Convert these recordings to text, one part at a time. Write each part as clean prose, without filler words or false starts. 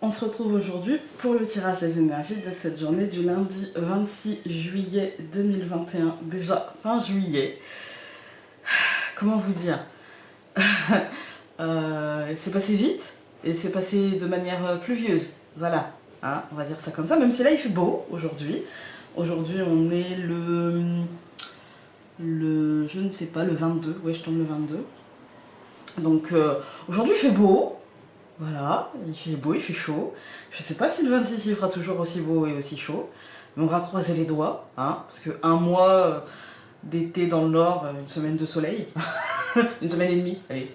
on se retrouve aujourd'hui pour le tirage des énergies de cette journée du lundi 26 juillet 2021. Déjà fin juillet. Comment vous dire c'est passé vite et c'est passé de manière pluvieuse. Voilà, hein, on va dire ça comme ça, même si là il fait beau aujourd'hui. Aujourd'hui on est je ne sais pas, le 22, ouais je tombe le 22. Donc aujourd'hui il fait beau. Voilà, il fait beau, il fait chaud. Je sais pas si le 26 il fera toujours aussi beau et aussi chaud. Mais on va croiser les doigts, hein, parce que un mois d'été dans le nord, une semaine de soleil. Une semaine et demie, allez.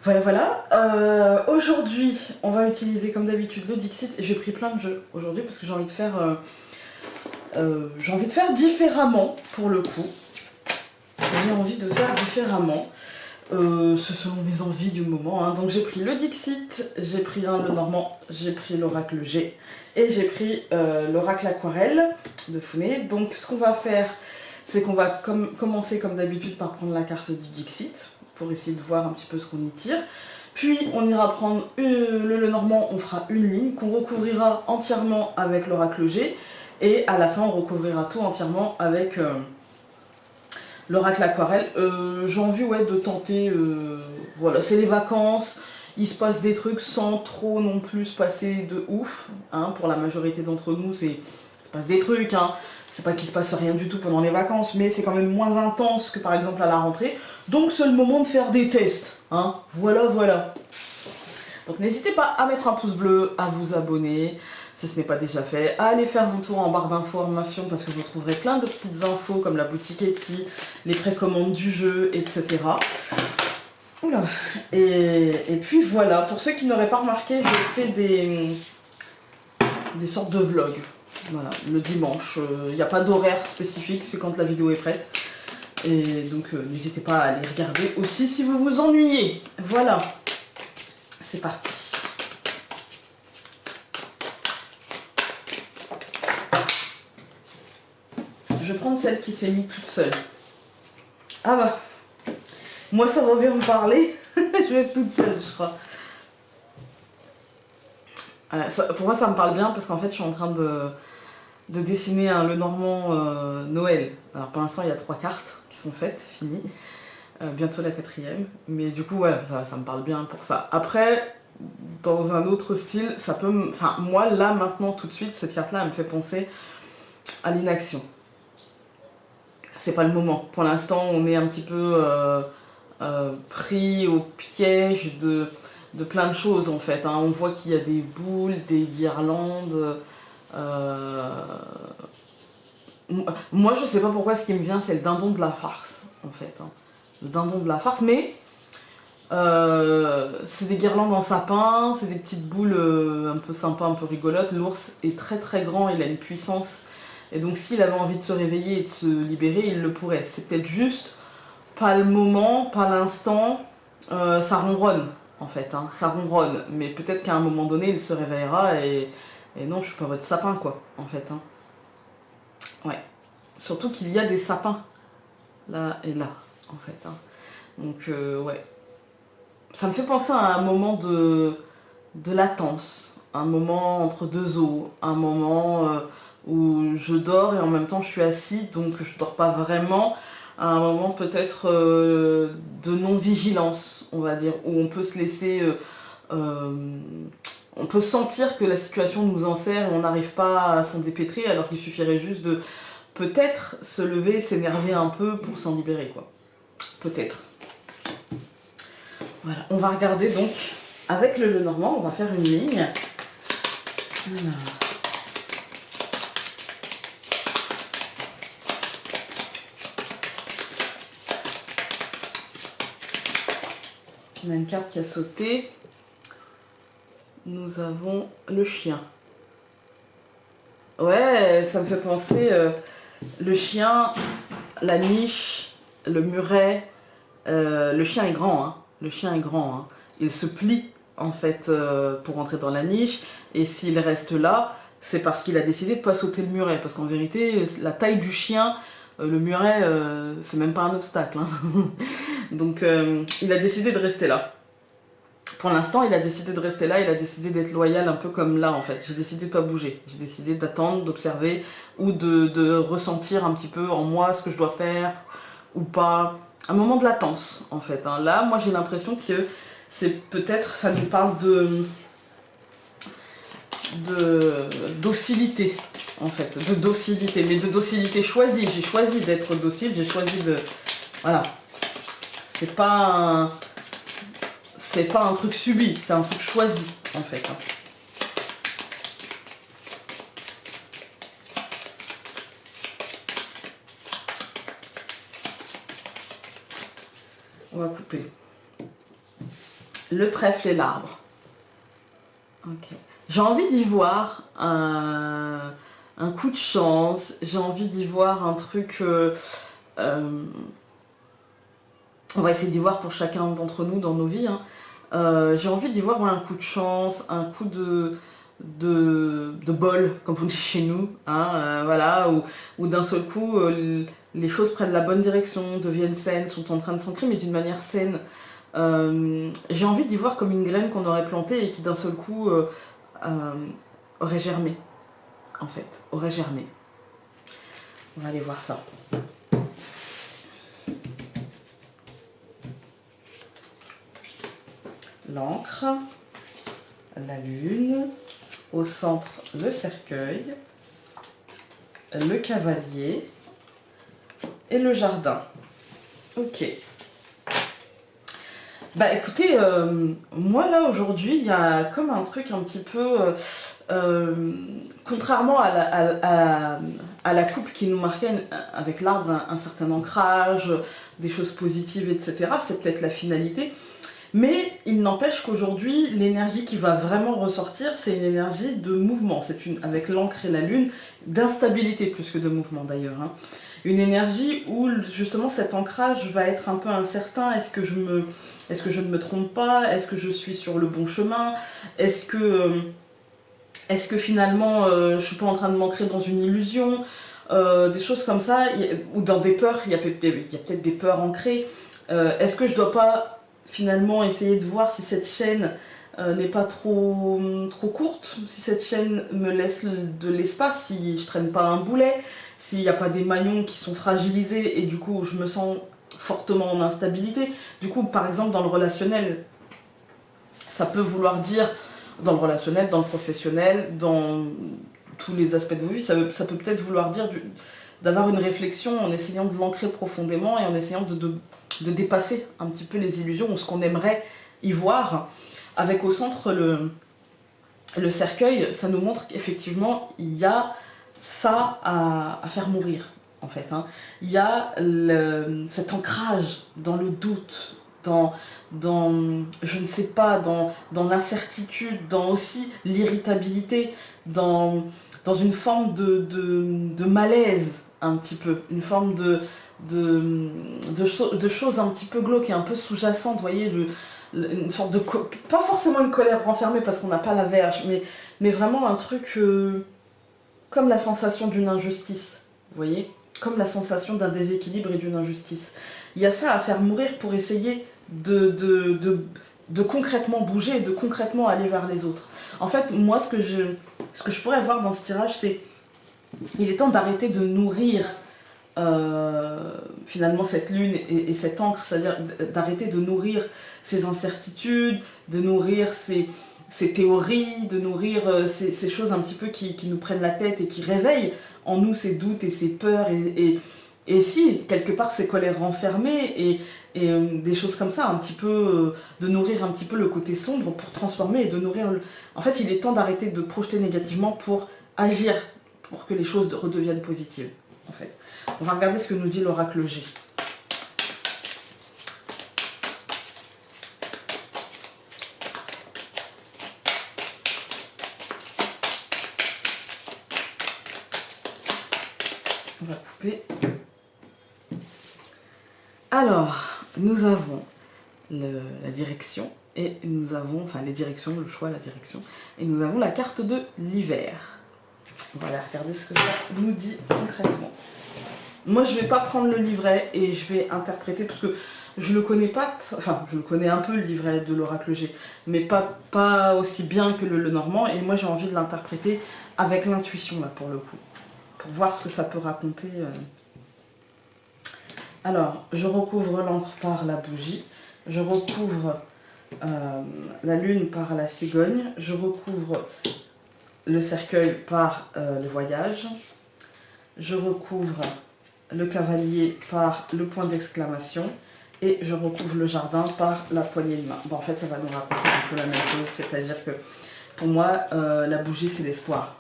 Voilà, voilà. Aujourd'hui, on va utiliser comme d'habitude le Dixit. J'ai pris plein de jeux aujourd'hui parce que j'ai envie de faire... différemment pour le coup. J'ai envie de faire différemment. Ce sont mes envies du moment, hein. Donc j'ai pris le Dixit, j'ai pris le Normand, j'ai pris l'Oracle G et j'ai pris l'Oracle Aquarelle de Founé. Donc ce qu'on va faire, c'est qu'on va commencer comme d'habitude par prendre la carte du Dixit pour essayer de voir un petit peu ce qu'on y tire. Puis on ira prendre le Normand, on fera une ligne qu'on recouvrira entièrement avec l'Oracle G et à la fin on recouvrira tout entièrement avec... l'Oracle Aquarelle, j'ai envie de tenter, voilà, c'est les vacances, il se passe des trucs sans trop non plus se passer de ouf, hein, pour la majorité d'entre nous il se passe des trucs, hein, c'est pas qu'il se passe rien du tout pendant les vacances, mais c'est quand même moins intense que par exemple à la rentrée, donc c'est le moment de faire des tests, hein, voilà voilà. Donc n'hésitez pas à mettre un pouce bleu, à vous abonner, si ce n'est pas déjà fait, à aller faire un tour en barre d'informations parce que vous trouverez plein de petites infos comme la boutique Etsy, les précommandes du jeu, etc. Oula. Et puis voilà, pour ceux qui n'auraient pas remarqué, je fais des sortes de vlogs. Voilà, le dimanche, il n'y a pas d'horaire spécifique, c'est quand la vidéo est prête. Et donc n'hésitez pas à aller regarder aussi si vous vous ennuyez. Voilà, c'est parti. Je vais prendre celle qui s'est mise toute seule. Ah bah, moi ça va bien me parler. Je vais être toute seule, je crois. Pour moi ça me parle bien parce qu'en fait je suis en train de dessiner un Le Normand Noël. Alors pour l'instant il y a 3 cartes qui sont faites, finies. Bientôt la 4e. Mais du coup ouais, ça me parle bien pour ça. Après, dans un autre style, ça peut me... Enfin moi là maintenant tout de suite, cette carte là elle me fait penser à l'inaction. C'est pas le moment. Pour l'instant, on est un petit peu pris au piège de plein de choses en fait, hein. On voit qu'il y a des boules, des guirlandes. Moi, je sais pas pourquoi ce qui me vient, c'est le dindon de la farce en fait, hein. Le dindon de la farce, mais c'est des guirlandes en sapin, c'est des petites boules un peu sympas, un peu rigolotes. L'ours est très très grand, il a une puissance. Et donc s'il avait envie de se réveiller et de se libérer, il le pourrait. C'est peut-être juste pas le moment, pas l'instant, ça ronronne en fait, hein, ça ronronne. Mais peut-être qu'à un moment donné, il se réveillera et non, je suis pas votre sapin quoi, en fait, hein. Ouais. Surtout qu'il y a des sapins, là et là, en fait, hein. Donc ouais. Ça me fait penser à un moment de latence, un moment entre deux eaux, un moment... où je dors et en même temps je suis assis, donc je dors pas vraiment, à un moment peut-être de non-vigilance, on va dire, où on peut se laisser, on peut sentir que la situation nous enserre et on n'arrive pas à s'en dépêtrer, alors qu'il suffirait juste de peut-être se lever, s'énerver un peu pour s'en libérer, quoi. Peut-être. Voilà, on va regarder donc, avec le Normand, on va faire une ligne. Voilà. On a une carte qui a sauté. Nous avons le chien. Ouais, ça me fait penser le chien, la niche, le muret. Le chien est grand, hein. Le chien est grand, hein. Il se plie en fait pour entrer dans la niche. Et s'il reste là, c'est parce qu'il a décidé de ne pas sauter le muret. Parce qu'en vérité, la taille du chien, le muret, c'est même pas un obstacle, hein. Donc il a décidé de rester là. Pour l'instant, il a décidé de rester là, il a décidé d'être loyal un peu comme là en fait. J'ai décidé de pas bouger, j'ai décidé d'attendre, d'observer ou de ressentir un petit peu en moi ce que je dois faire ou pas. Un moment de latence en fait. Hein. Là, moi j'ai l'impression que c'est peut-être, ça nous parle docilité en fait, de docilité, mais de docilité choisie. J'ai choisi d'être docile, j'ai choisi de... Voilà. C'est pas un truc subi, c'est un truc choisi en fait. Hein. On va couper. Le trèfle et l'arbre. Ok. J'ai envie d'y voir un coup de chance, j'ai envie d'y voir un truc... on va essayer d'y voir pour chacun d'entre nous dans nos vies. Hein. J'ai envie d'y voir un coup de chance, un coup de bol, comme on dit chez nous. Hein, voilà, où d'un seul coup, les choses prennent la bonne direction, deviennent saines, sont en train de s'ancrer, mais d'une manière saine. J'ai envie d'y voir comme une graine qu'on aurait plantée et qui d'un seul coup aurait germé. En fait, aurait germé. On va aller voir ça. L'encre, la lune, au centre le cercueil, le cavalier et le jardin. Ok. Bah écoutez, moi là aujourd'hui il y a comme un truc un petit peu, contrairement à la coupe qui nous marquait avec l'arbre, un certain ancrage, des choses positives, etc. C'est peut-être la finalité. Mais il n'empêche qu'aujourd'hui, l'énergie qui va vraiment ressortir, c'est une énergie de mouvement. C'est avec l'encre et la lune, d'instabilité plus que de mouvement d'ailleurs. Hein. Une énergie où justement cet ancrage va être un peu incertain. Est-ce que je ne me trompe pas? Est-ce que je suis sur le bon chemin? Est-ce que finalement je ne suis pas en train de m'ancrer dans une illusion? Des choses comme ça, ou dans des peurs, il y a peut-être des peurs ancrées. Est-ce que je ne dois pas finalement essayer de voir si cette chaîne n'est pas trop courte, si cette chaîne me laisse de l'espace, si je traîne pas un boulet, s'il n'y a pas des maillons qui sont fragilisés et du coup je me sens fortement en instabilité. Du coup, par exemple, dans le relationnel, ça peut vouloir dire, dans le relationnel, dans le professionnel, dans tous les aspects de vos vies, ça peut peut-être vouloir dire d'avoir une réflexion en essayant de l'ancrer profondément et en essayant de dépasser un petit peu les illusions ou ce qu'on aimerait y voir. Avec au centre le cercueil, ça nous montre qu'effectivement il y a ça à faire mourir en fait. Hein. Il y a cet ancrage dans le doute, dans je ne sais pas, dans l'incertitude, dans aussi l'irritabilité, dans une forme de malaise un petit peu, une forme de choses un petit peu glauques et un peu sous-jacentes, vous voyez, une sorte de... pas forcément une colère renfermée parce qu'on n'a pas la verge, mais vraiment un truc comme la sensation d'une injustice, vous voyez, comme la sensation d'un déséquilibre et d'une injustice. Il y a ça à faire mourir pour essayer de concrètement bouger et de concrètement aller vers les autres. En fait, moi, ce que je pourrais voir dans ce tirage, c'est il est temps d'arrêter de nourrir finalement cette lune et cette encre, c'est-à-dire d'arrêter de nourrir ces incertitudes, de nourrir ces théories, de nourrir ces choses un petit peu qui nous prennent la tête et qui réveillent en nous ces doutes et ces peurs et si, quelque part, ces colères renfermées et des choses comme ça, un petit peu, de nourrir un petit peu le côté sombre pour transformer et de nourrir... En fait, il est temps d'arrêter de projeter négativement pour agir, pour que les choses redeviennent positives, en fait. On va regarder ce que nous dit l'oracle G. On va couper. Alors, nous avons la direction, et nous avons, enfin les directions, le choix, la direction, et nous avons la carte de l'hiver. On va aller regarder ce que ça nous dit concrètement. Moi, je ne vais pas prendre le livret et je vais interpréter, parce que Je le connais pas, enfin je le connais un peu le livret de l'oracle G, mais pas aussi bien que le normand, et moi j'ai envie de l'interpréter avec l'intuition là pour le coup, pour voir ce que ça peut raconter. Alors, je recouvre l'encre par la bougie, je recouvre la lune par la cigogne, je recouvre le cercueil par le voyage, je recouvre le cavalier par le point d'exclamation et je recouvre le jardin par la poignée de main. Bon, en fait, ça va nous raconter un peu la même chose, c'est-à-dire que pour moi, la bougie, c'est l'espoir.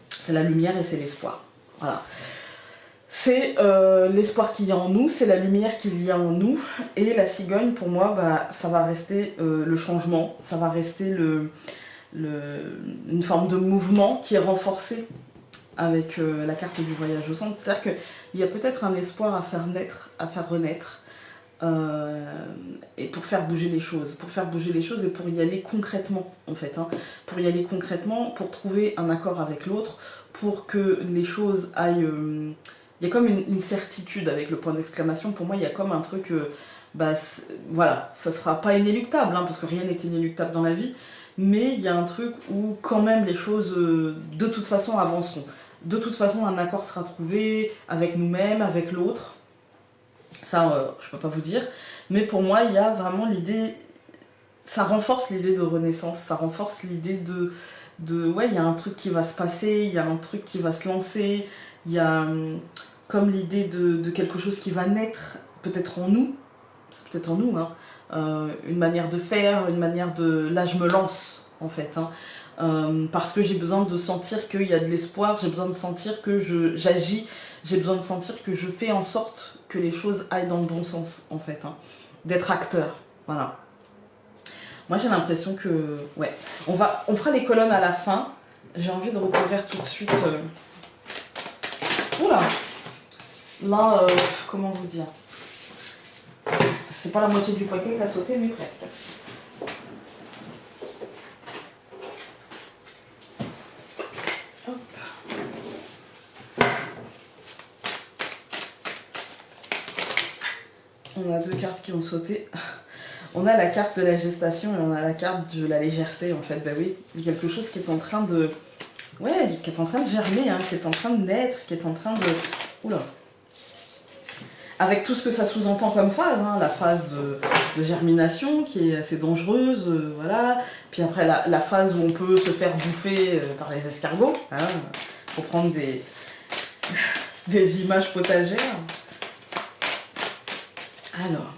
C'est la lumière et c'est l'espoir. Voilà. C'est l'espoir qu'il y a en nous, c'est la lumière qu'il y a en nous. Et la cigogne, pour moi, bah, ça va rester le changement, ça va rester une forme de mouvement qui est renforcé avec la carte du voyage au centre. C'est-à-dire qu'il y a peut-être un espoir à faire naître, à faire renaître, et pour faire bouger les choses. Pour faire bouger les choses et pour y aller concrètement, en fait. Hein. Pour y aller concrètement, pour trouver un accord avec l'autre, pour que les choses aillent... il y a comme une certitude avec le point d'exclamation. Pour moi, il y a comme un truc... bah, voilà, ça sera pas inéluctable, hein, parce que rien n'est inéluctable dans la vie, mais il y a un truc où quand même les choses, de toute façon, avanceront. De toute façon, un accord sera trouvé avec nous-mêmes, avec l'autre. Ça, je peux pas vous dire. Mais pour moi, il y a vraiment l'idée... Ça renforce l'idée de renaissance, ça renforce l'idée ouais, il y a un truc qui va se passer, il y a un truc qui va se lancer, il y a comme l'idée de quelque chose qui va naître, peut-être en nous, c'est peut-être en nous, hein, une manière de faire, une manière de... Là, je me lance, en fait, hein, parce que j'ai besoin de sentir qu'il y a de l'espoir, j'ai besoin de sentir que j'agis, j'ai besoin de sentir que je fais en sorte que les choses aillent dans le bon sens, en fait, hein, d'être acteur, voilà. Moi, j'ai l'impression que... Ouais, on fera les colonnes à la fin, j'ai envie de recouvrir tout de suite... Oula! Là, comment vous dire? C'est pas la moitié du paquet qui a sauté, mais presque. Hop. On a deux cartes qui ont sauté. On a la carte de la gestation et on a la carte de la légèreté, en fait. Bah oui, il y a quelque chose qui est en train de... Ouais, qui est en train de germer, hein, qui est en train de naître, qui est en train de... Oula! Avec tout ce que ça sous-entend comme phase, hein, la phase de germination qui est assez dangereuse, voilà. Puis après la phase où on peut se faire bouffer par les escargots, hein, pour prendre des images potagères. Alors,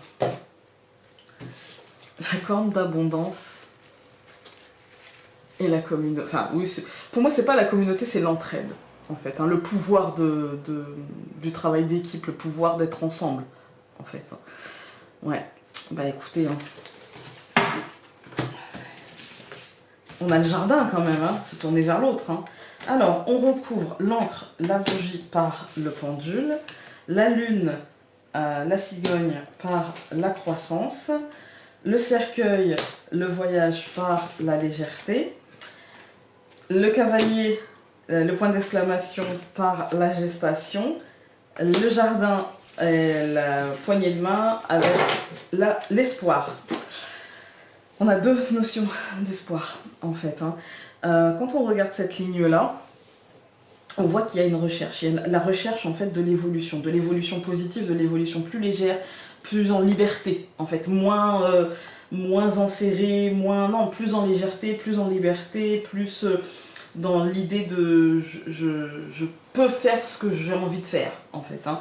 la corne d'abondance et la communauté. Enfin, oui, pour moi, c'est pas la communauté, c'est l'entraide. En fait, hein, le pouvoir du travail d'équipe, le pouvoir d'être ensemble, en fait. Ouais, bah écoutez, hein. On a le jardin quand même, hein, se tourner vers l'autre. Hein. Alors, on recouvre l'encre, la bougie par le pendule, la lune, la cigogne par la croissance, le cercueil, le voyage par la légèreté, le cavalier... le point d'exclamation par la gestation, le jardin et la poignée de main avec l'espoir. On a deux notions d'espoir en fait. Hein. Quand on regarde cette ligne-là, on voit qu'il y a une recherche. Il y a la recherche en fait de l'évolution positive, de l'évolution plus légère, plus en liberté en fait, moins enserré, plus en légèreté, plus en liberté, plus... dans l'idée de je peux faire ce que j'ai envie de faire en fait, hein.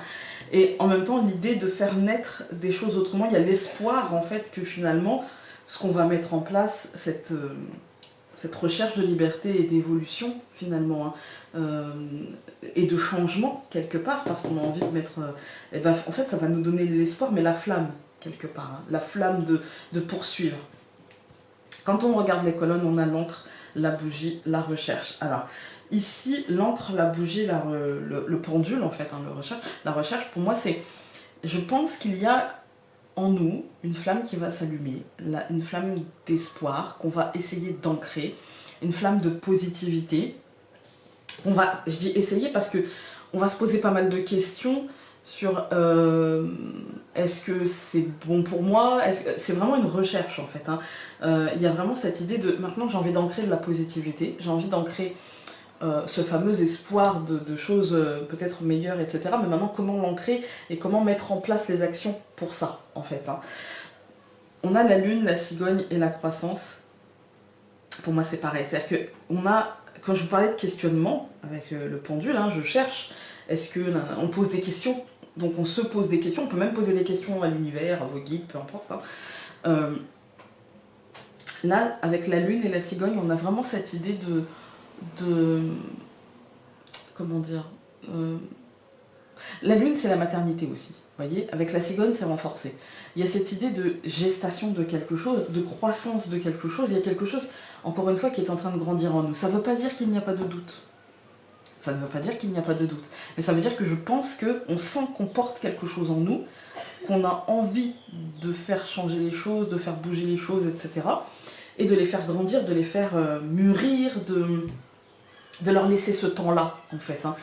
Et en même temps l'idée de faire naître des choses autrement, il y a l'espoir en fait que finalement ce qu'on va mettre en place, cette recherche de liberté et d'évolution finalement, hein, et de changement quelque part, parce qu'on a envie de mettre, et ben, en fait ça va nous donner de l'espoir, mais la flamme quelque part, hein, la flamme de poursuivre. Quand on regarde les colonnes, on a l'encre, la bougie, la recherche. Alors, ici, l'encre, la bougie, le pendule, en fait, hein, la recherche, pour moi, c'est... Je pense qu'il y a en nous une flamme qui va s'allumer, une flamme d'espoir qu'on va essayer d'ancrer, une flamme de positivité. Je dis essayer parce que on va se poser pas mal de questions, sur est-ce que c'est bon pour moi, c'est vraiment une recherche en fait. Hein. Il y a vraiment cette idée de maintenant j'ai envie d'ancrer de la positivité, j'ai envie d'ancrer ce fameux espoir de choses peut-être meilleures, etc. Mais maintenant comment l'ancrer et comment mettre en place les actions pour ça en fait. Hein. On a la lune, la cigogne et la croissance. Pour moi c'est pareil, c'est-à-dire que on a, quand je vous parlais de questionnement avec le pendule, hein, je cherche, est-ce que on pose des questions, donc on se pose des questions, on peut même poser des questions à l'univers, à vos guides, peu importe. Hein. Là, avec la lune et la cigogne, on a vraiment cette idée de comment dire, la lune c'est la maternité aussi, vous voyez, avec la cigogne c'est renforcé. Il y a cette idée de gestation de quelque chose, de croissance de quelque chose, il y a quelque chose, encore une fois, qui est en train de grandir en nous. Ça ne veut pas dire qu'il n'y a pas de doute. Ça ne veut pas dire qu'il n'y a pas de doute. Mais ça veut dire que je pense qu'on sent qu'on porte quelque chose en nous, qu'on a envie de faire changer les choses, de faire bouger les choses, etc. Et de les faire grandir, de les faire mûrir, de leur laisser ce temps-là, en fait. Hein.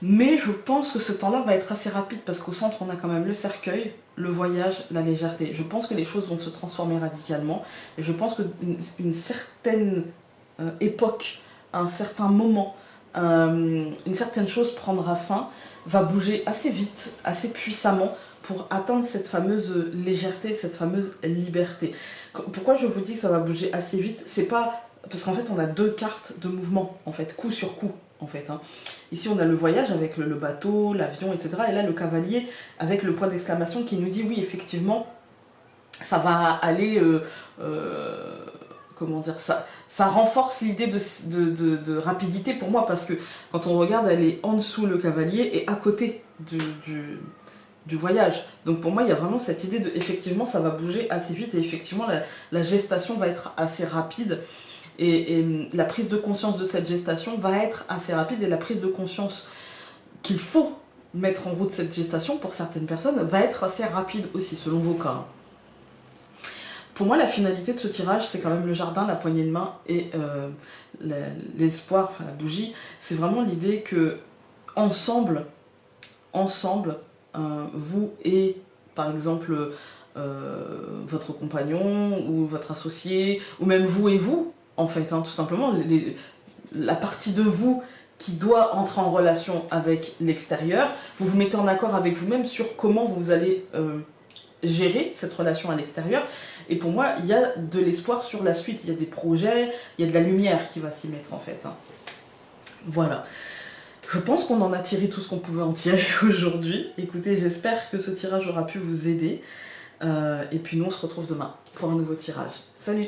Mais je pense que ce temps-là va être assez rapide parce qu'au centre, on a quand même le cercueil, le voyage, la légèreté. Je pense que les choses vont se transformer radicalement et je pense qu'une certaine époque, un certain moment, une certaine chose prendra fin, va bouger assez vite, assez puissamment pour atteindre cette fameuse légèreté, cette fameuse liberté. Pourquoi je vous dis que ça va bouger assez vite? C'est pas... Parce qu'en fait, on a deux cartes de mouvement, en fait, coup sur coup, en fait. Hein. Ici, on a le voyage avec le bateau, l'avion, etc. Et là, le cavalier avec le point d'exclamation qui nous dit, oui, effectivement, ça va aller... comment dire, ça renforce l'idée de rapidité pour moi, parce que quand on regarde, elle est en dessous le cavalier et à côté du voyage. Donc pour moi, il y a vraiment cette idée de, effectivement, ça va bouger assez vite et effectivement, la gestation va être assez rapide. Et la prise de conscience de cette gestation va être assez rapide et la prise de conscience qu'il faut mettre en route cette gestation pour certaines personnes va être assez rapide aussi, selon vos cas. Pour moi, la finalité de ce tirage, c'est quand même le jardin, la poignée de main et l'espoir, enfin la bougie. C'est vraiment l'idée que ensemble, vous et par exemple votre compagnon ou votre associé, ou même vous et vous, en fait, hein, tout simplement, la partie de vous qui doit entrer en relation avec l'extérieur, vous vous mettez en accord avec vous-même sur comment vous allez gérer cette relation à l'extérieur. Et pour moi, il y a de l'espoir sur la suite, il y a des projets, il y a de la lumière qui va s'y mettre en fait. Hein. Voilà. Je pense qu'on en a tiré tout ce qu'on pouvait en tirer aujourd'hui. Écoutez, j'espère que ce tirage aura pu vous aider. Et puis nous, on se retrouve demain pour un nouveau tirage. Salut!